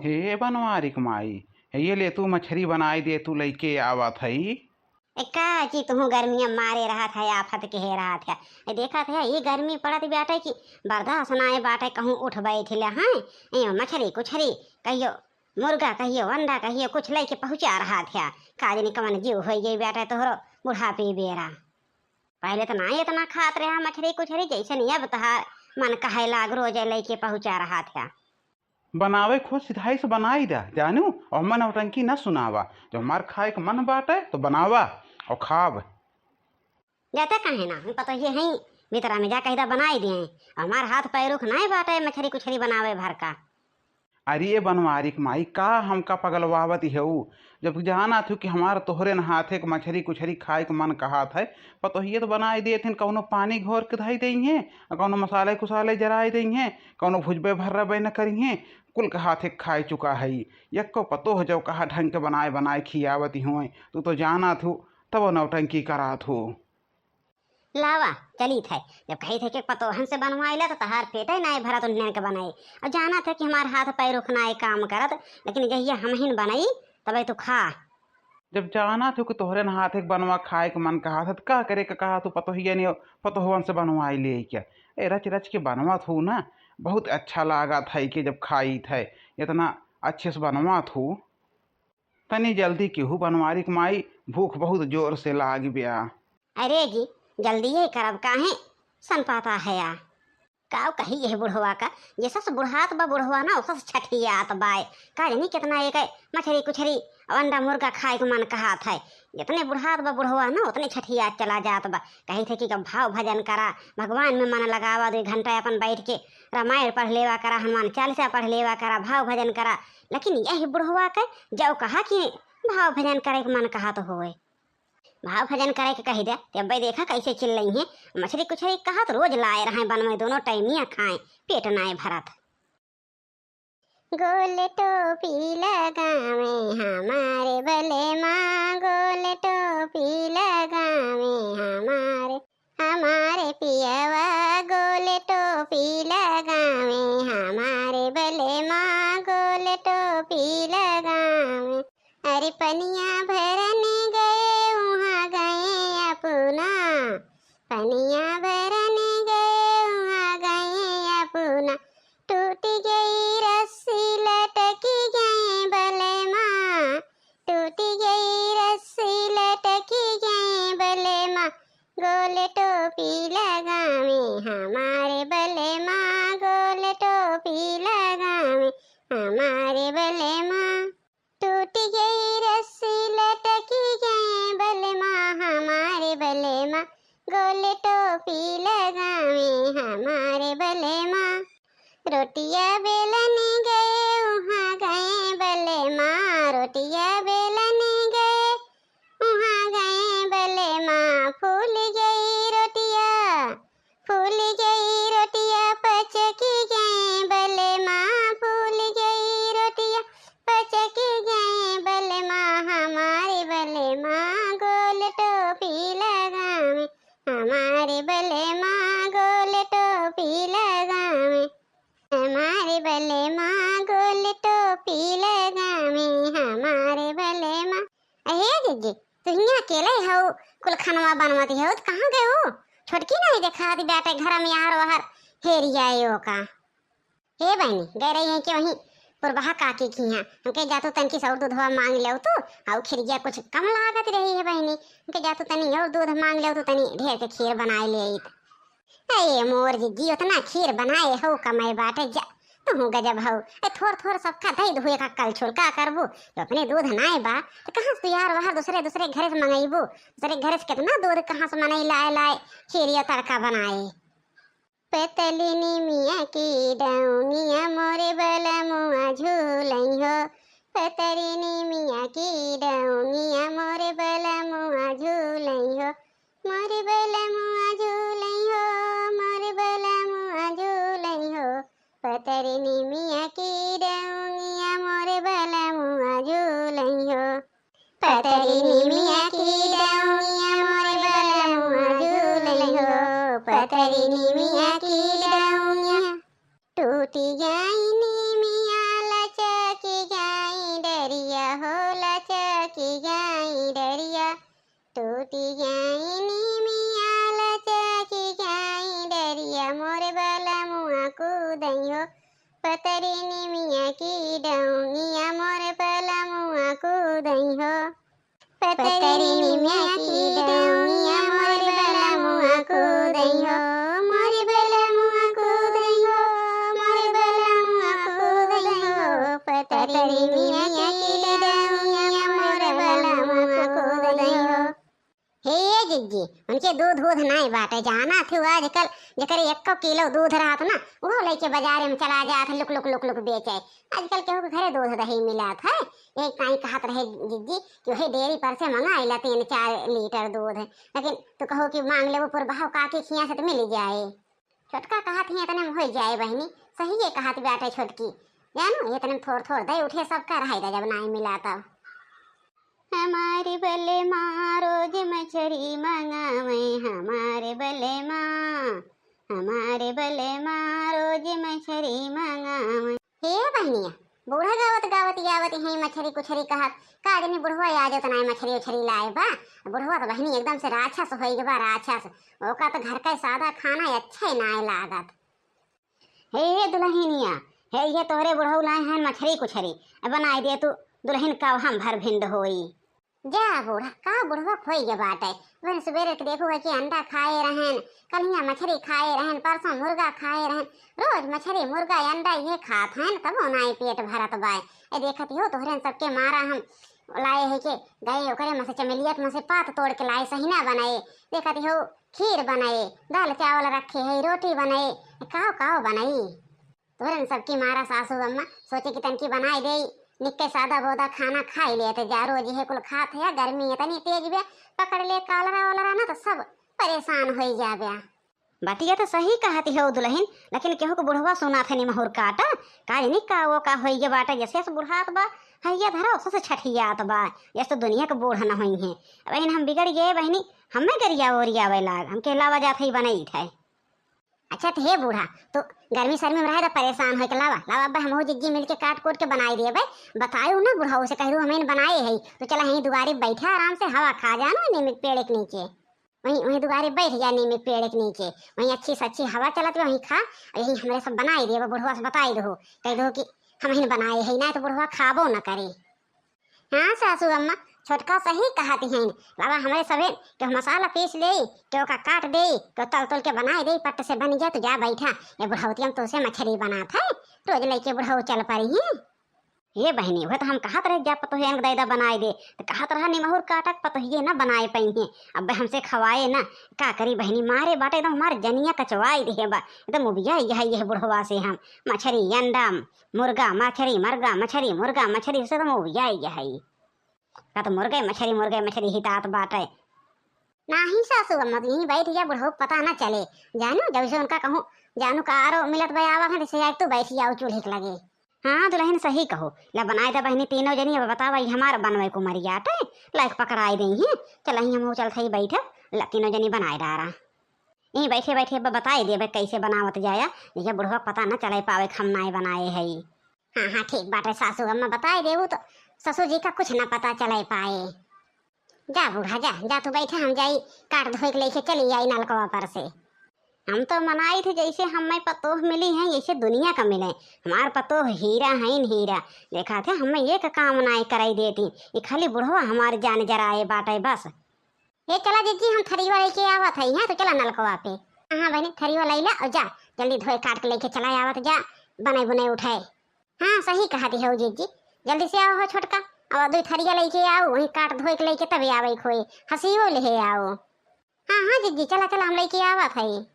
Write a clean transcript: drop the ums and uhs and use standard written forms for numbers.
हे बनवारी कमाई, ये ले तू मछली बनाई दे, तू लइके आवत हई। का जी तुम गर्मी मारे रहा था आफत के रहा था। देखा था ये गर्मी पड़त बाटे कि बर्दाश्त नाए बाटे, कहूँ उठ बैठे हाँ यो मछली कुछरी कहियो मुर्गा कहियो अंडा कहियो कुछ लेके पहुँचा रहा था। काजनी कमन जीव हो गई बेटा तोहरो बुढ़ापे बेरा। पहले तो ना इतना खात रहा मछली कुछरी, जैसे नहीं अब तहार मन कहे लाग रोज लेके पहुँचा रहा था। बनावे खुद सिधाई से बनाई दा जानू, और मन नौटंकी न सुनावा। जब हमार खाए के मन बाटे तो बनावा और खाब। जाता कहे ना पता ये है भीतरा में जा कही बनाई दिए, हमार हाथ पैरुख नहीं बाटे मछली कुछरी बनावे भर का। अरे ये बनवारी माई का हमका पगलवावत हेऊ, जब जाना थू कि हमारा तोहरे न हाथे के मछली कुछरी खाए के मन कहात है। पतोहिए तो बनाई देथिन, कौनो पानी घोर के धई दई हैं, कौनो मसाले कुसाले जराई दई हैं, कौनो भुजबे भर्रबे न करी हैं। कुल के हाथे खाए चुका है, यक्को पतो हो जाओ कहा ढंग के बनाए बनाए खियावती हुए। तू तो जाना थू तब नौटंकी करा थू। लावा चली थे जब कही थे कि पतोहन से बनवाइला तो तहार पेट ही नाय भरा तो के बनाई। और जाना था कि हमार हाथ पैर उखनाए काम करत, लेकिन जहिया हम ही बनाई तब तू खा। जब जाना थू कि तोहरे न हाथे के बनवा खाए के मन कहा था तो का करे के कहा तू पतोहिए नहीं पतोहन से बनवाई ले क्या। ए रच रच के बनवा थू ना, बहुत अच्छा लागा था कि जब खाई थे इतना अच्छे से बनवा थू। तनी जल्दी केहू बनवारी कमाई, भूख बहुत जोर से लाग गया। अरे जी जल्दी ही करब काहे सन पाता है या काव कही यह बुढ़वा का ये सस बुढ़ात बा बुढ़वा ना सस छठियात बाय का नहीं कितना एक मछली कुछरी अंडा मुर्गा खाए के मन कहा था। जितने बुढ़ात बा बुढ़वा ना उतने छठियात चला जात बा। कही थे कि भाव भजन करा, भगवान में मन लगावा, 2 घंटा अपन बैठ के रामायण पढ़ लेवा करा, हनुमान चालीसा पढ़ लेवा करा, भाव भजन करा। लेकिन यही बुढ़वा के जब कहा कि भाव भजन करे के मन कहा तो होए, भाव भजन करे के कही दे तब देखा कैसे चिल रही हैं। मछली कुछली कहा तो रोज लाए रहे बन में, दोनों टाइमिया खाएं पेट नाए भरत। गोल टोपी लगावे हमारे बले माँ, गोल टोपी लगावे हमारे हमारे पियावा, गोल टोपी लगावे हमारे बले माँ, गोल टोपी लगावे। अरे पनिया भरने गए वहाँ गए अपना, पनिया भरने गए वहाँ गए अपना, टूट गई रस्सी लटकी गए बले माँ, टूट गई रस्सी लटकी गए बले माँ, गोल टोपी लगावे हमारे बले माँ, गोल टोपी लगावे हमारे बले माँ, टूट गई रस्सी लटकी गए बले माँ हमारे बले माँ, गोल टोपी लगावे हमारे बले माँ। रोटियाँ बेलने गए वहाँ गए बले माँ, रोटियाँ बेलने गए वहाँ गए बले माँ, फूल गई रोटियाँ, फूल गई रोटियाँ पचकी गए बले माँ, फूल गई रोटियाँ पचकी गए बले माँ हमारे बले माँ, गोल टोपी लगावे हमारे बले माँ, गोल टोपी लगावे हमारे बले माँ, गोल टोपी लगावे हमारे बले माँ। अहे दीदी तू यहाँ अकेले हो, कुल खनवा बनवाती हो तो कहाँ गए हो? छोटकी नहीं देखा दी बेटे घर में यार वहर हेरी आए हो का। हे बहनी गए रही है कि वहीं पुरबहा काकी की यहाँ हमके जातो तनकी सौर दूधवा मांग ले तो और खिरिया कुछ कम लागत रही है बहनी, हमके जातो तनी और दूध मांग ले तो तनी ढेर के खीर बनाए ले आई। अये मोर जी उतना खीर बनाए हो कमाए बाटे जा तू गजब हो। थोड़ थोड़ सबका दही धुए का कल छोल का करबू, तो अपने दूध नाए बा तो कहाँ से यार वहाँ दूसरे दूसरे घर से मंगाईबू, दूसरे घर से कितना दूध कहाँ से मंगाई लाए लाए खीरिया तड़का बनाए। पतलिनी मिया की डौनिया मोरे बला मुआ झूलई हो, पतलिनी मिया की डौनिया मोरे बला मुआ झूलई हो, मोरे बला मुआ झूलई हो, मोरे बला मुआ झूलई हो, पतलिनी मिया की डौनिया मोरे बला मुआ झूलई हो, पतलिनी मिया की डौनिया मोरे बला मुआ झूलई हो, पतलिनी मिया की डौनिया टूटी जाई नी मिया लचकी लचकी गई डरिया, टूटी गई नीमिया लचकी गई डरिया, मोरे बला मुआ कूदई हो पतरी नीमिया की डौनिया, मोरे बला मुआ कूदई हो पतरी नीमिया की डौनिया, मोरे बला मुआ कूदई हो, मोरे बला मुआ कूदई हो, मोरे बला मुआ कूदई हो पतरी नीमिया की डौनिया, मोरे बला मुआ कूदई हो। हे जिज्जी उनके दूध वूध नहीं बाटे, जाना थी आजकल जकर 1 किलो दूध रहत ना वो लेके बाजार में चला जात लुक लुक लुक लुक बेचे। आजकल केहू के घरे दूध दही मिलत है। एक काई कहत रहे जिज्जी कि वही डेयरी पर से मंगाइला 3-4 लीटर दूध, लेकिन तो कहो कि मांग लेबो पर बहाव काके खिया से तो मिल जाए। छोटका कहत ही इतने में हो जाए बहनी, सही है कहत बाटे छोटकी, जानू इतने थोड़ थोड़ दे उठे सबका रह जब नहीं मिला तब। हमारे बले माँ रोज मछरी मंगावे, हमारे बले माँ, हमारे बले माँ रोज मछरी मंगावे। हे बहनिया बूढ़ा गावत गावत गावत है मछरी कुछरी कहत का आदमी बुढ़वा आ जात ना मछरी उछरी लाए बा। बुढ़वा तो बहनी एकदम से राक्षस होई बा, राक्षस ओका तो घर का सादा खाना अच्छा ही ना लागत। हे दुल्हनिया हे ये तोहरे बुढ़ऊ लाए हैं मछरी कुछरी बनाई दे तू दुल्हन का हम भर भिंड होई। जा बूढ़ा का बुढ़वा खोई के बाटे, वन सवेरे के देखो कि अंडा खाए रहन, कल यहाँ मछली खाए रहन, परसों मुर्गा खाए रहन, रोज मछली मुर्गा अंडा ये खात हैं तब नाई पेट भरत बाय। ए देखत हो तोहरे सबके मारा हम लाए है के गए ओकरे में से चमेलियत में से पात तोड़ के लाए सहीना बनाए, देखत हो खीर बनाए, दाल चावल रखे है, रोटी बनाए, काव काव बनाई। तोहरे सबकी मारा सासू अम्मा सोचे कि तनकी बनाई दे निक्के सादा बोदा खाना खाई ले जा रोज है कुल खात है, गर्मी इतनी तेज बे पकड़ ले कालरा वालरा ना तो सब परेशान हो जाबे। बटिया तो सही कहती है दुल्हन, लेकिन केहू को बुढ़वा सुना थे निमहुर काटा काज नहीं का वो का होई के बाटा जैसे बुढ़ात बा हैया धरा उससे छठियात बा, जैसे तो दुनिया के बूढ़ा न होई है। बहन हम बिगड़ गए बहनी, हमें गरिया ओरियावे लाग हमके अलावा जात ही बनई थे। अच्छा तो हे बूढ़ा तो गर्मी सर्मी में रहे तो परेशान हो के लावा लावा बा हम जिज्जी मिल के काट कोट के बनाई दिए भाई, बतायो ना बुढ़ाओ से कहो हमें बनाए है तो चला यहीं दुआरे बैठा आराम से हवा खा जाना नीमिक पेड़ के नीचे, वहीं वहीं दुआरे बैठ जा नीमिक पेड़ के नीचे, वहीं अच्छी से अच्छी हवा चलत वहीं खा और यहीं हमारे सब बनाई दिए बुढ़वा से बताई दो कह दो कि हम ही बनाए है ना तो बुढ़वा खाबो न करे। हाँ सासू अम्मा छोटका सही कहती हैं, लावा हमारे सवेर के मसाला पीस ले के ओका काट दे के तल तल के बनाए दे पट से बन जा तो जा बैठा ये बुढ़ौतियम तो से मछली बनात है रोज लेके बुढ़ऊ चल पड़ी है। ये बहनी वह तो हम कहत रहे जा पतोहियन दैदा बनाए दे तो कहत रहा निमहुर काटक पतोहिए ना बनाए पई है, अब हमसे खवाए ना का करी बहनी मारे बाटे एकदम हमारे जनिया कचवाई दे बा एकदम उबिया यह बुढ़वा से हम मछली अंडा मुर्गा मछली मरगा मछली मुर्गा मछली से एकदम उबिया यह का तो मुर्गे मछली हितात बाटे। नहीं सासू अम्मा यहीं बैठ जा बुढ़ऊ पता ना चले, जानू जब से उनका कहूँ जानू का आरो मिलत भाई आवा है जैसे तू बैठ जाओ चूल्हे के लगे। हाँ दुल्हन सही कहो ला बनाए था बहनी तीनों जनी अब बतावा हमारा बनवे को मर जाटे लाइक पकड़ाई दी है चल हम चल थी बैठे ला तीनों जनी बनाए डारा यहीं बैठे बैठे बताई दे कैसे बनावत जाया ये बुढ़वा पता ना चले पावे हम नाई बनाए है। हाँ हाँ ठीक बात है सासू अम्मा बताए देवू तो ससुर जी का कुछ ना पता चले पाए। जा बूढ़ा जा जा तू बैठा हम जाई काट धोई के लेके चली आई नलकवा पर से। हम तो मनाई थे जैसे हमें पतोह मिली है जैसे दुनिया का मिले, हमार पतोह हीरा है हीरा देखा थे हमें एक काम नाई कराई देती ये खाली बुढ़वा हमारे जान जराए बाटे बस। ये चला दीदी हम थरीवा लेके आवत है यहाँ तो चला नलकवा पे। हाँ बहनी थरीवा लै ला और जा जल्दी धोए काट के लेके चला आवत जा बनाए बुनाई उठाए। हाँ सही कहा दी हो जीजी जल्दी से आओ हो छोटका अब 2 थरिया लेके आओ वहीं काट धोए के लेके तभी आवे खोए हंसी वो ले आओ। हाँ हाँ जीजी चला चला हम लेके आवत है।